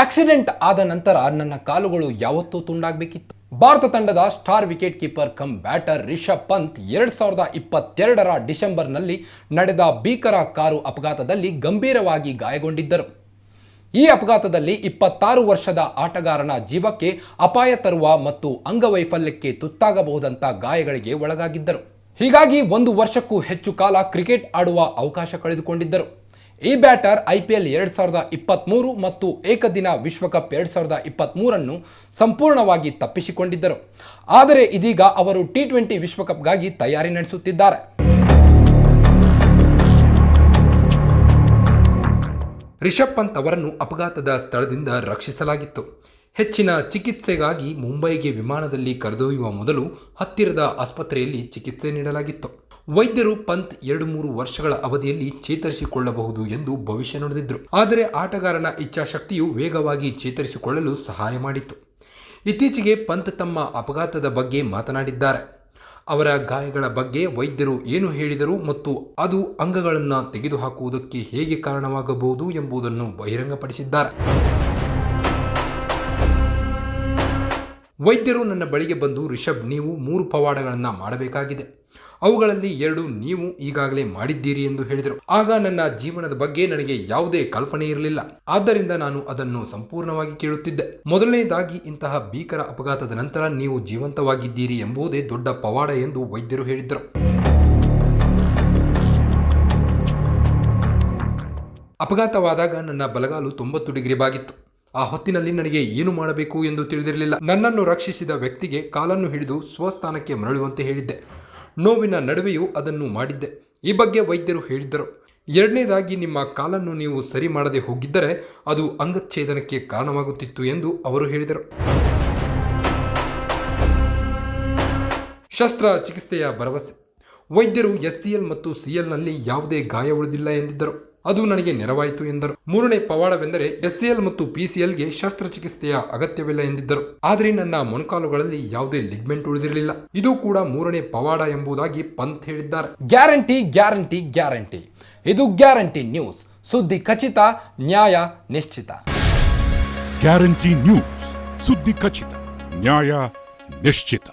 Accident ಆದ ನಂತರ ನನ್ನ ಕಾಲುಗಳು ಯಾವತ್ತೂ ತುಂಡಾಗಬೇಕಿತ್ತು. ಭಾರತ ತಂಡದ star wicket keeper cum batter Rishabh Pant 2022ರ ಡಿಸೆಂಬರ್ನಲ್ಲಿ ನಡೆದ ಭೀಕರ ಕಾರು ಅಪಘಾತದಲ್ಲಿ ಗಂಭೀರವಾಗಿ ಗಾಯಗೊಂಡಿದ್ದರು. ಈ ಅಪಘಾತದಲ್ಲಿ 26 ವರ್ಷದ ಆಟಗಾರನ ಜೀವಕ್ಕೆ ಅಪಾಯ ತರುವ ಮತ್ತು ಅಂಗವೈಫಲ್ಯಕ್ಕೆ ತುತ್ತಾಗಬಹುದಂತ ಗಾಯಗಳಿಗೆ ಒಳಗಾಗಿದ್ದರು. ಹೀಗಾಗಿ 1 ವರ್ಷಕ್ಕೂ ಹೆಚ್ಚು ಕಾಲ ಕ್ರಿಕೆಟ್ ಆಡುವ ಅವಕಾಶ ಕಳೆದುಕೊಂಡಿದ್ದರು. ಈ ಬ್ಯಾಟರ್ IPL 2023 ಮತ್ತು ಏಕದಿನ ವಿಶ್ವಕಪ್ 2023 ಸಂಪೂರ್ಣವಾಗಿ ತಪ್ಪಿಸಿಕೊಂಡಿದ್ದರು. ಆದರೆ ಇದೀಗ ಅವರು T20 ವಿಶ್ವಕಪ್ಗಾಗಿ ತಯಾರಿ ನಡೆಸುತ್ತಿದ್ದಾರೆ. ರಿಷಬ್ ಪಂತ್ ಅವರನ್ನು ಅಪಘಾತದ ಸ್ಥಳದಿಂದ ರಕ್ಷಿಸಲಾಗಿತ್ತು. ಹೆಚ್ಚಿನ ಚಿಕಿತ್ಸೆಗಾಗಿ ಮುಂಬೈಗೆ ವಿಮಾನದಲ್ಲಿ ಕರೆದೊಯ್ಯುವ ಮೊದಲು ಹತ್ತಿರದ ಆಸ್ಪತ್ರೆಯಲ್ಲಿ ಚಿಕಿತ್ಸೆ ನೀಡಲಾಗಿತ್ತು. ವೈದ್ಯರು ಪಂತ್ 2-3 ವರ್ಷಗಳ ಅವಧಿಯಲ್ಲಿ ಚೇತರಿಸಿಕೊಳ್ಳಬಹುದು ಎಂದು ಭವಿಷ್ಯ ನುಡಿದಿದ್ದರು. ಆದರೆ ಆಟಗಾರನ ಇಚ್ಛಾಶಕ್ತಿಯು ವೇಗವಾಗಿ ಚೇತರಿಸಿಕೊಳ್ಳಲು ಸಹಾಯ ಮಾಡಿತ್ತು. ಇತ್ತೀಚೆಗೆ ಪಂತ್ ತಮ್ಮ ಅಪಘಾತದ ಬಗ್ಗೆ ಮಾತನಾಡಿದ್ದಾರೆ. ಅವರ ಗಾಯಗಳ ಬಗ್ಗೆ ವೈದ್ಯರು ಏನು ಹೇಳಿದರು ಮತ್ತು ಅದು ಅಂಗಗಳನ್ನು ತೆಗೆದುಹಾಕುವುದಕ್ಕೆ ಹೇಗೆ ಕಾರಣವಾಗಬಹುದು ಎಂಬುದನ್ನು ಬಹಿರಂಗಪಡಿಸಿದ್ದಾರೆ. ವೈದ್ಯರು ನನ್ನ ಬಳಿಗೆ ಬಂದು, ರಿಷಬ್, ನೀವು 3 ಪವಾಡಗಳನ್ನು ಮಾಡಬೇಕಾಗಿದೆ. ಅವುಗಳಲ್ಲಿ 2 ನೀವು ಈಗಾಗಲೇ ಮಾಡಿದ್ದೀರಿ ಎಂದು ಹೇಳಿದರು. ಆಗ ನನ್ನ ಜೀವನದ ಬಗ್ಗೆ ನನಗೆ ಯಾವುದೇ ಕಲ್ಪನೆ ಇರಲಿಲ್ಲ. ಆದ್ದರಿಂದ ನಾನು ಅದನ್ನು ಸಂಪೂರ್ಣವಾಗಿ ಕೇಳುತ್ತಿದ್ದೆ. ಮೊದಲನೆಯದಾಗಿ, ಇಂತಹ ಭೀಕರ ಅಪಘಾತದ ನಂತರ ನೀವು ಜೀವಂತವಾಗಿದ್ದೀರಿ ಎಂಬುದೇ ದೊಡ್ಡ ಪವಾಡ ಎಂದು ವೈದ್ಯರು ಹೇಳಿದ್ದರು. ಅಪಘಾತವಾದಾಗ ನನ್ನ ಬಲಗಾಲು 90 ಡಿಗ್ರಿ ಬಾಗಿತ್ತು. ಆ ಹೊತ್ತಿನಲ್ಲಿ ನನಗೆ ಏನು ಮಾಡಬೇಕು ಎಂದು ತಿಳಿದಿರಲಿಲ್ಲ. ನನ್ನನ್ನು ರಕ್ಷಿಸಿದ ವ್ಯಕ್ತಿಗೆ ಕಾಲನ್ನು ಹಿಡಿದು ಸ್ವಸ್ಥಾನಕ್ಕೆ ಮರಳುವಂತೆ ಹೇಳಿದ್ದೆ. ನೋವಿನ ನಡುವೆಯೂ ಅದನ್ನು ಮಾಡಿದ್ದೆ. ಈ ಬಗ್ಗೆ ವೈದ್ಯರು ಹೇಳಿದ್ದರು. 2ನೇದಾಗಿ, ನಿಮ್ಮ ಕಾಲನ್ನು ನೀವು ಸರಿ ಮಾಡದೆ ಹೋಗಿದ್ದರೆ ಅದು ಅಂಗಚ್ಛೇದನಕ್ಕೆ ಕಾರಣವಾಗುತ್ತಿತ್ತು ಎಂದು ಅವರು ಹೇಳಿದರು. ಶಸ್ತ್ರಚಿಕಿತ್ಸೆಯ ಭರವಸೆ. ವೈದ್ಯರು SCL ಮತ್ತು CLನಲ್ಲಿ ಯಾವುದೇ ಗಾಯ ಉಳಿದಿಲ್ಲ ಎಂದಿದ್ದರು. ಅದು ನನಗೆ ನೆರವಾಯಿತು ಎಂದರು. 3ನೇ ಪವಾಡವೆಂದರೆ SCL ಮತ್ತು PCLಗೆ ಶಸ್ತ್ರಚಿಕಿತ್ಸೆಯ ಅಗತ್ಯವಿಲ್ಲ ಎಂದಿದ್ದರು. ಆದರೆ ನನ್ನ ಮೊಣಕಾಲುಗಳಲ್ಲಿ ಯಾವುದೇ ಲಿಗ್ಮೆಂಟ್ ಉಳಿದಿರಲಿಲ್ಲ. ಇದು ಕೂಡ 3ನೇ ಪವಾಡ ಎಂಬುದಾಗಿ ಪಂತ್ ಹೇಳಿದ್ದಾರೆ. Guarantee guarantee guarantee. ಇದು ಗ್ಯಾರಂಟಿ ನ್ಯೂಸ್. ಸುದ್ದಿ ಖಚಿತ, ನ್ಯಾಯ ನಿಶ್ಚಿತ. ಗ್ಯಾರಂಟಿ ನ್ಯೂಸ್, ಸುದ್ದಿ ಖಚಿತ, ನ್ಯಾಯ ನಿಶ್ಚಿತ.